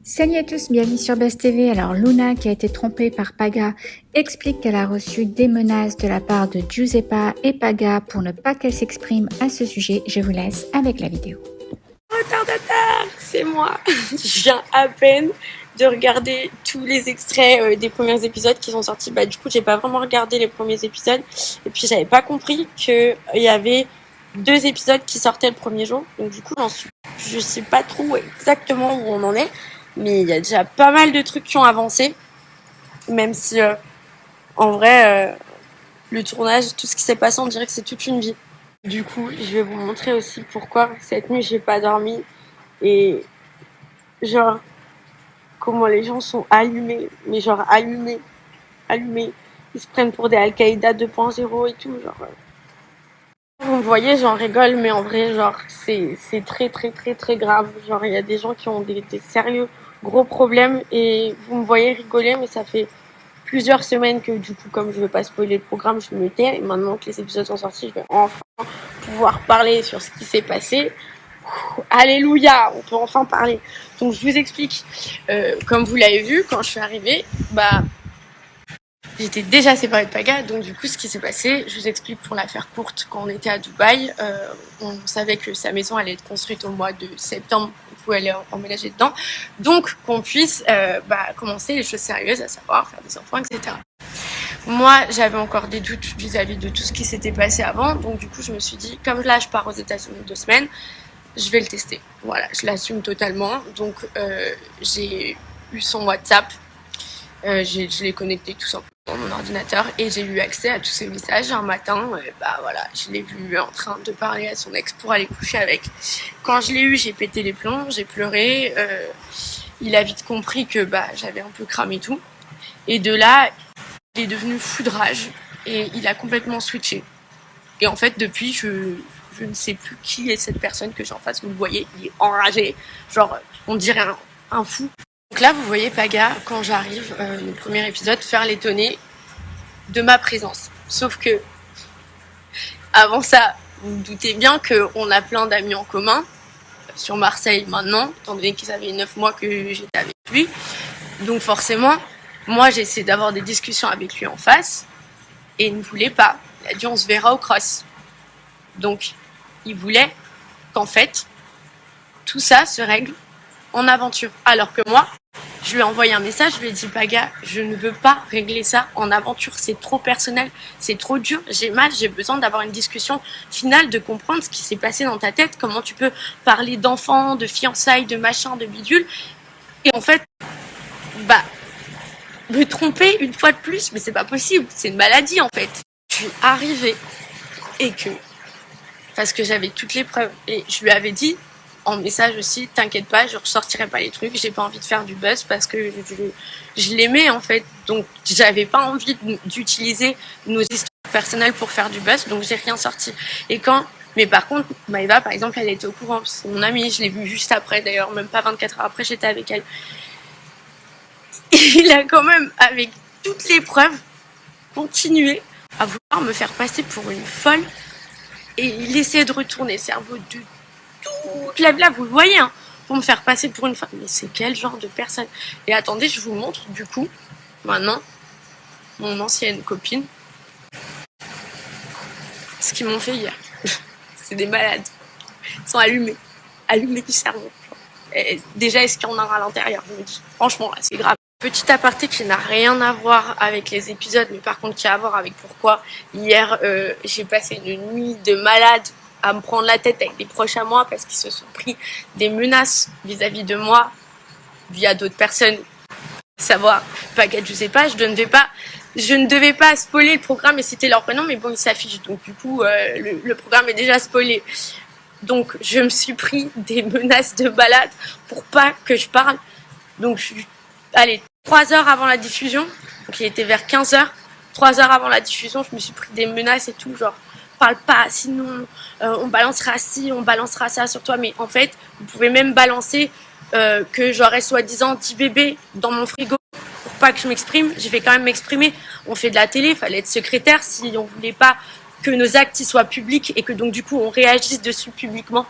Salut à tous, bienvenue sur Buzz TV. Alors Luna, qui a été trompée par Paga, explique qu'elle a reçu des menaces de la part de Giuseppa et Paga pour ne pas qu'elle s'exprime à ce sujet. Je vous laisse avec la vidéo. Retardataire, c'est moi. Je viens à peine de regarder tous les extraits des premiers épisodes qui sont sortis. Du coup, j'ai pas vraiment regardé les premiers épisodes. Et puis, j'avais pas compris qu'il y avait 2 épisodes qui sortaient le premier jour. Donc, du coup, je sais pas trop exactement où on en est. Mais il y a déjà pas mal de trucs qui ont avancé. Même si, en vrai, le tournage, tout ce qui s'est passé, on dirait que c'est toute une vie. Du coup, je vais vous montrer aussi pourquoi cette nuit j'ai pas dormi et genre comment les gens sont allumés, mais genre allumés. Ils se prennent pour des Al-Qaïda 2.0 et tout, genre. Vous me voyez, j'en rigole, mais en vrai, genre, c'est très très très très grave. Genre, il y a des gens qui ont des sérieux gros problèmes et vous me voyez rigoler, mais ça fait plusieurs semaines que du coup, comme je veux pas spoiler le programme, je me tais. Et maintenant que les épisodes sont sortis, je vais enfin pouvoir parler sur ce qui s'est passé. Alléluia, on peut enfin parler. Donc je vous explique. Comme vous l'avez vu, quand je suis arrivée, j'étais déjà séparée de Paga. Donc du coup, ce qui s'est passé, je vous explique pour la faire courte. Quand on était à Dubaï, on savait que sa maison allait être construite au mois de septembre. Il faut aller emménager dedans. Donc qu'on puisse commencer les choses sérieuses, à savoir faire des enfants, etc. Moi, j'avais encore des doutes vis-à-vis de tout ce qui s'était passé avant. Donc du coup, je me suis dit, comme là, je pars aux États-Unis 2 semaines, je vais le tester. Voilà, je l'assume totalement. Donc j'ai eu son WhatsApp, je l'ai connecté tout simplement à mon ordinateur et j'ai eu accès à tous ses messages. Un matin, je l'ai vu en train de parler à son ex pour aller coucher avec. Quand je l'ai eu, j'ai pété les plombs, j'ai pleuré. Il a vite compris que j'avais un peu cramé tout. Et de là, il est devenu fou de rage et il a complètement switché. Et en fait, depuis, je ne sais plus qui est cette personne que j'ai en face. Vous le voyez, il est enragé. Genre, on dirait un fou. Donc là, vous voyez Paga, quand j'arrive, le premier épisode, faire l'étonner de ma présence. Sauf que, avant ça, vous vous doutez bien qu'on a plein d'amis en commun, sur Marseille maintenant, étant donné qu'ils avaient 9 mois que j'étais avec lui. Donc forcément, moi, j'ai essayé d'avoir des discussions avec lui en face, et il ne voulait pas. Il a dit, on se verra au cross. Donc, il voulait qu'en fait, tout ça se règle en aventure. Alors que moi, je lui ai envoyé un message, je lui ai dit, Paga, je ne veux pas régler ça en aventure, c'est trop personnel, c'est trop dur, j'ai mal, j'ai besoin d'avoir une discussion finale, de comprendre ce qui s'est passé dans ta tête, comment tu peux parler d'enfants, de fiançailles, de machin, de bidule, et en fait, me tromper une fois de plus, mais c'est pas possible, c'est une maladie en fait. Je suis arrivée et parce que j'avais toutes les preuves, et je lui avais dit en message aussi, t'inquiète pas, je ressortirai pas les trucs, j'ai pas envie de faire du buzz parce que je l'aimais en fait, donc j'avais pas envie d'utiliser nos histoires personnelles pour faire du buzz, donc j'ai rien sorti. Mais par contre, Maëva par exemple, elle était au courant, c'est mon amie, je l'ai vue juste après d'ailleurs, même pas 24 heures après, j'étais avec elle. Il a quand même, avec toutes les preuves, continué à vouloir me faire passer pour une folle, et il essayait de retourner le cerveau de toute la là, vous le voyez, hein, pour me faire passer pour une femme. Mais c'est quel genre de personne? Et attendez, je vous montre du coup, maintenant, mon ancienne copine, ce qu'ils m'ont fait hier. C'est des malades. Ils sont allumés du cerveau. Et déjà, est-ce qu'il y en a à l'intérieur? Je me dis, franchement, là, c'est grave. Petit aparté qui n'a rien à voir avec les épisodes, mais par contre qui a à voir avec pourquoi hier j'ai passé une nuit de malade à me prendre la tête avec des proches à moi parce qu'ils se sont pris des menaces vis-à-vis de moi via d'autres personnes. Savoir, Paga, je sais pas, je ne devais pas spoiler le programme et citer leur prénom, mais bon, il s'affiche, donc du coup le programme est déjà spoilé. Donc je me suis pris des menaces de balade pour pas que je parle. Donc allez, 3 heures avant la diffusion, donc il était vers 15 heures, 3 heures avant la diffusion, je me suis pris des menaces et tout, genre parle pas, sinon on balancera ci, on balancera ça sur toi. Mais en fait, vous pouvez même balancer que j'aurais soi-disant 10 bébés dans mon frigo pour pas que je m'exprime. Je vais quand même m'exprimer. On fait de la télé, il fallait être secrétaire si on voulait pas que nos actes soient publics et que donc du coup on réagisse dessus publiquement.